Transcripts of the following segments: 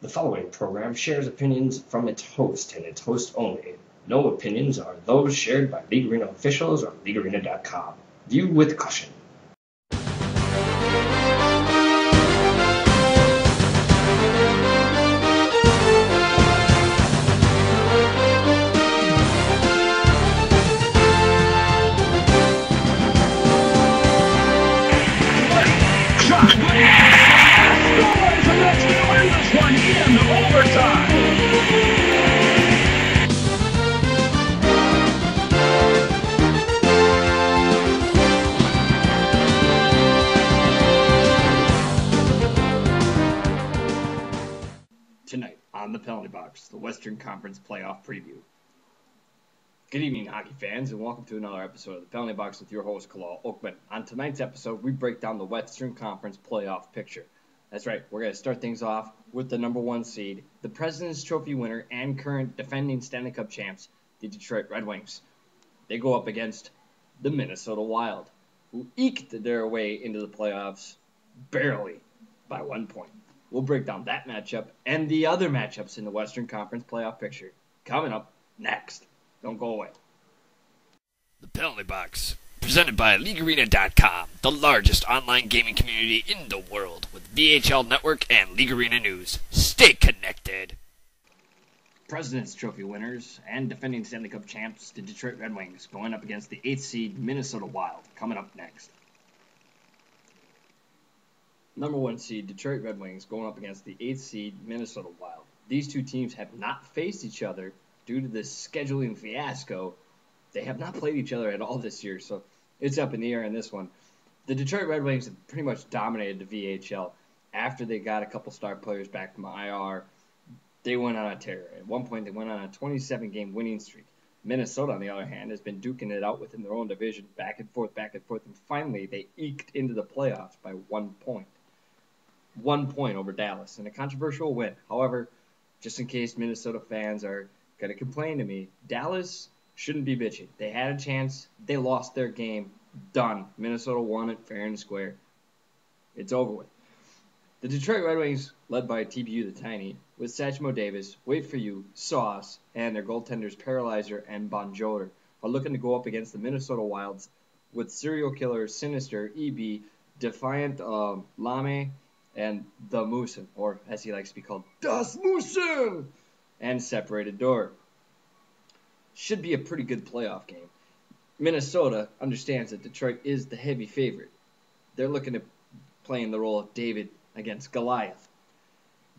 The following program shares opinions from its host and its host only. No opinions are those shared by League Arena officials or LeagueArena.com. View with caution. Tonight on the Penalty Box, the Western Conference Playoff Preview. Good evening, hockey fans, and welcome to another episode of the Penalty Box with your host, Kalal Oakman. On tonight's episode, we break down the Western Conference Playoff picture. That's right, we're going to start things off with the number one seed, the President's Trophy winner and current defending Stanley Cup champs, the Detroit Red Wings. They go up against the Minnesota Wild, who eked their way into the playoffs barely by 1 point. We'll break down that matchup and the other matchups in the Western Conference playoff picture coming up next. Don't go away. The Penalty Box, presented by LeagueArena.com, the largest online gaming community in the world, with VHL Network and League Arena News. Stay connected. President's Trophy winners and defending Stanley Cup champs, the Detroit Red Wings, going up against the 8th seed Minnesota Wild, coming up next. Number one seed Detroit Red Wings going up against the 8th seed Minnesota Wild. These two teams have not faced each other due to this scheduling fiasco. They have not played each other at all this year, so it's up in the air in this one. The Detroit Red Wings have pretty much dominated the VHL. After they got a couple star players back from IR, they went on a tear. At one point, they went on a 27-game winning streak. Minnesota, on the other hand, has been duking it out within their own division, back and forth, and finally they eked into the playoffs by 1 point. 1 point over Dallas in a controversial win. However, just in case Minnesota fans are going to complain to me, Dallas shouldn't be bitching. They had a chance. They lost their game. Done. Minnesota won it fair and square. It's over with. The Detroit Red Wings, led by TBU the Tiny, with Satchmo Davis, Wait For You, Sauce, and their goaltenders Paralyzer and Bonjour, are looking to go up against the Minnesota Wilds with serial killer Sinister, EB, Defiant Lame, and the Moosen, or as he likes to be called, Das Moosen, and Separated Door. Should be a pretty good playoff game. Minnesota understands that Detroit is the heavy favorite. They're looking at playing the role of David against Goliath.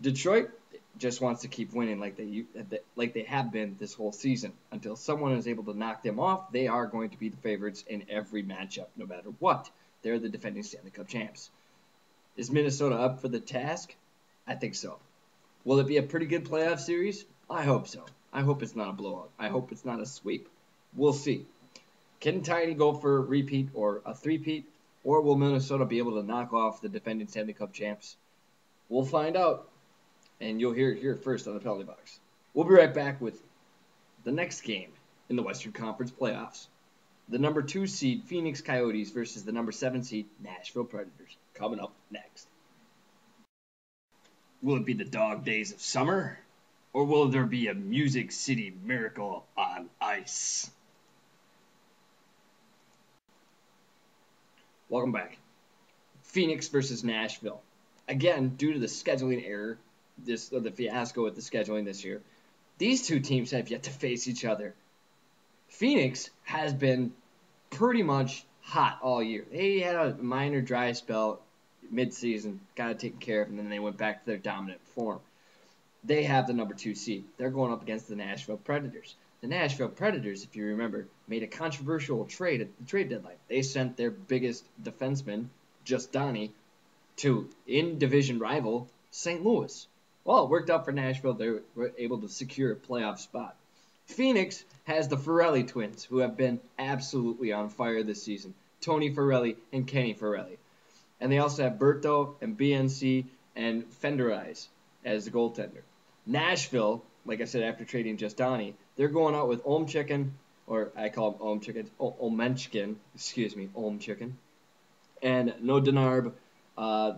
Detroit just wants to keep winning like they have been this whole season. Until someone is able to knock them off, they are going to be the favorites in every matchup, no matter what. They're the defending Stanley Cup champs. Is Minnesota up for the task? I think so. Will it be a pretty good playoff series? I hope so. I hope it's not a blowout. I hope it's not a sweep. We'll see. Can Tiny go for a repeat or a three-peat? Or will Minnesota be able to knock off the defending Stanley Cup champs? We'll find out. And you'll hear it here first on the Penalty Box. We'll be right back with the next game in the Western Conference playoffs. The number 2 seed Phoenix Coyotes versus the number 7 seed Nashville Predators. Coming up next. Will it be the dog days of summer? Or will there be a Music City miracle on ice? Welcome back. Phoenix versus Nashville. Again, due to the scheduling error, the fiasco with the scheduling this year, these two teams have yet to face each other. Phoenix has been pretty much hot all year. They had a minor dry spell mid-season, got it taken care of, and then they went back to their dominant form. They have the number 2 seed. They're going up against the Nashville Predators. The Nashville Predators, if you remember, made a controversial trade at the trade deadline. They sent their biggest defenseman, Justani, to in-division rival St. Louis. Well, it worked out for Nashville. They were able to secure a playoff spot. Phoenix has the Ferrelli twins, who have been absolutely on fire this season. Tony Ferrelli and Kenny Ferrelli. And they also have Berto and BNC and Fenderize as the goaltender. Nashville, like I said, after trading Justani, they're going out with Olmchicken, or I call him Olmenchkin, Olmchicken, and No Denarb.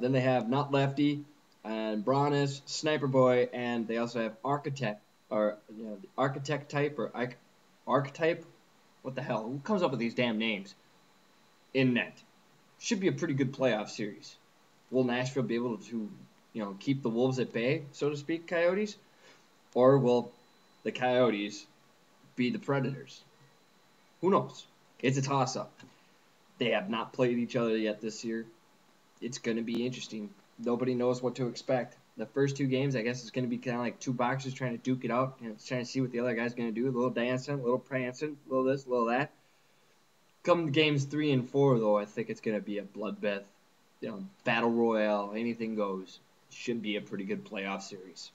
Then they have Not Lefty, and Bronis, Sniper Boy, and they also have Architect, or the Architect type, or Archetype. What the hell? Who comes up with these damn names? In net. Should be a pretty good playoff series. Will Nashville be able to, keep the Wolves at bay, so to speak, Coyotes? Or will the Coyotes be the Predators? Who knows? It's a toss-up. They have not played each other yet this year. It's going to be interesting. Nobody knows what to expect. The first 2 games, I guess, it's going to be kind of like 2 boxers trying to duke it out, trying to see what the other guy's going to do. A little dancing, a little prancing, a little this, a little that. Come games 3 and 4, though, I think it's going to be a bloodbath. Battle royale, anything goes. Should be a pretty good playoff series.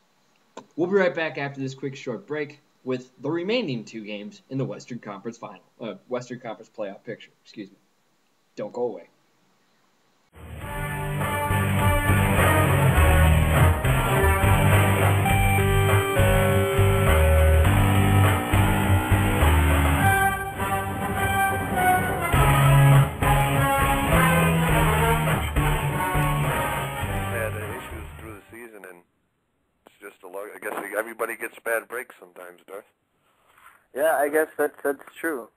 We'll be right back after this quick short break with the remaining 2 games in the Western Conference Western Conference playoff picture. Excuse me. Don't go away. I guess everybody gets bad breaks sometimes, Darth. Yeah, I guess that's true.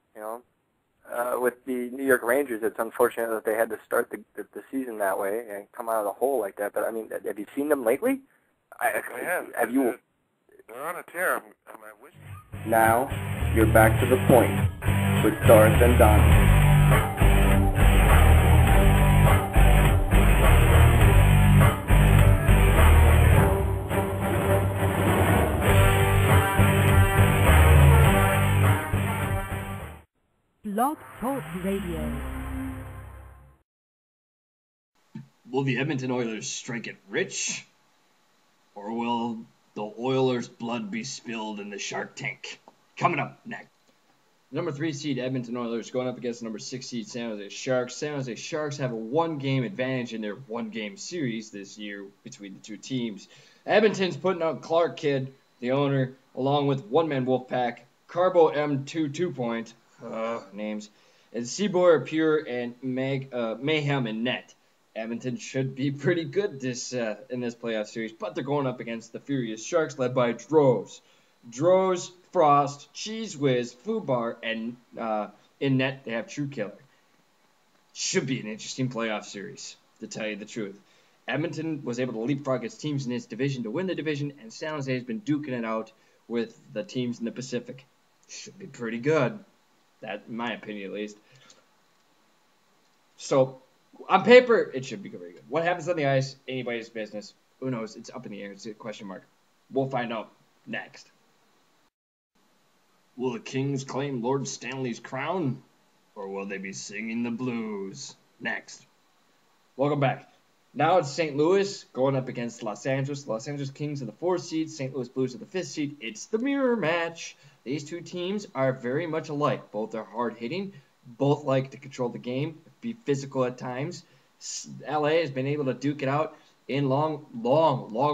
With the New York Rangers, it's unfortunate that they had to start the season that way and come out of the hole like that. But I mean, have you seen them lately? I have. Have you? They're on a tear. Now you're back to the point with Darth and Don. Blog Talk Radio. Will the Edmonton Oilers strike it rich? Or will the Oilers' blood be spilled in the Shark Tank? Coming up next. Number 3 seed Edmonton Oilers going up against number 6 seed San Jose Sharks. San Jose Sharks have a 1-game advantage in their 1-game series this year between the 2 teams. Edmonton's putting out Clark Kidd, the owner, along with one-man Wolfpack, Carbo M2 2-point, names, and Seaboy Pure and Mayhem in net. Edmonton should be pretty good in this playoff series, but they're going up against the Furious Sharks led by Droz, Frost, Cheese Whiz, Fubar, and in net they have True Killer. Should be an interesting playoff series, to tell you the truth. Edmonton was able to leapfrog its teams in its division to win the division, and San Jose has been duking it out with the teams in the Pacific. Should be pretty good. That, in my opinion, at least. So, on paper, it should be very good. What happens on the ice, anybody's business. Who knows? It's up in the air. It's a question mark. We'll find out next. Will the Kings claim Lord Stanley's crown? Or will they be singing the blues? Next. Welcome back. Now it's St. Louis going up against Los Angeles. Los Angeles Kings are the 4th seed. St. Louis Blues are the 5th seed. It's the mirror match. These 2 teams are very much alike. Both are hard-hitting. Both like to control the game, be physical at times. LA has been able to duke it out in long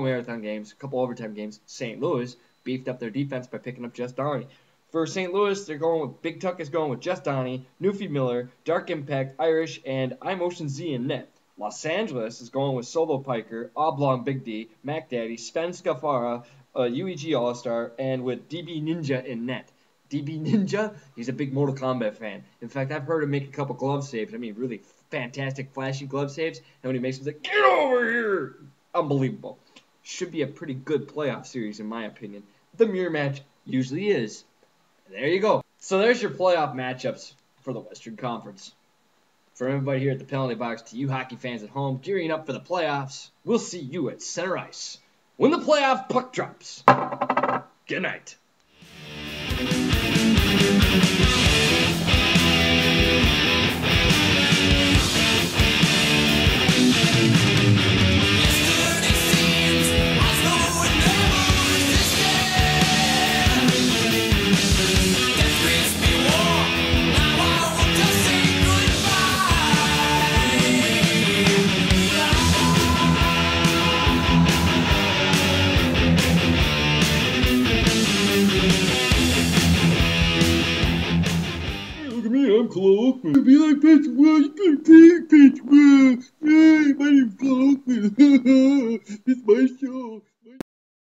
marathon games, a couple overtime games. St. Louis beefed up their defense by picking up Jess Donnie. For St. Louis, they're going with Big Tuck is going with Jess Donnie, Newfie Miller, Dark Impact, Irish, and iMotion Z in net. Los Angeles is going with Solo Piker, Oblong Big D, Mac Daddy, Sven Scafara, UEG All-Star, and with DB Ninja in net. DB Ninja, he's a big Mortal Kombat fan. In fact, I've heard him make a couple glove saves. I mean, really fantastic, flashy glove saves. And when he makes them, he's like, get over here! Unbelievable. Should be a pretty good playoff series, in my opinion. The mirror match usually is. And there you go. So there's your playoff matchups for the Western Conference. For everybody here at the Penalty Box, to you hockey fans at home gearing up for the playoffs, we'll see you at center ice when the playoff puck drops. Good night.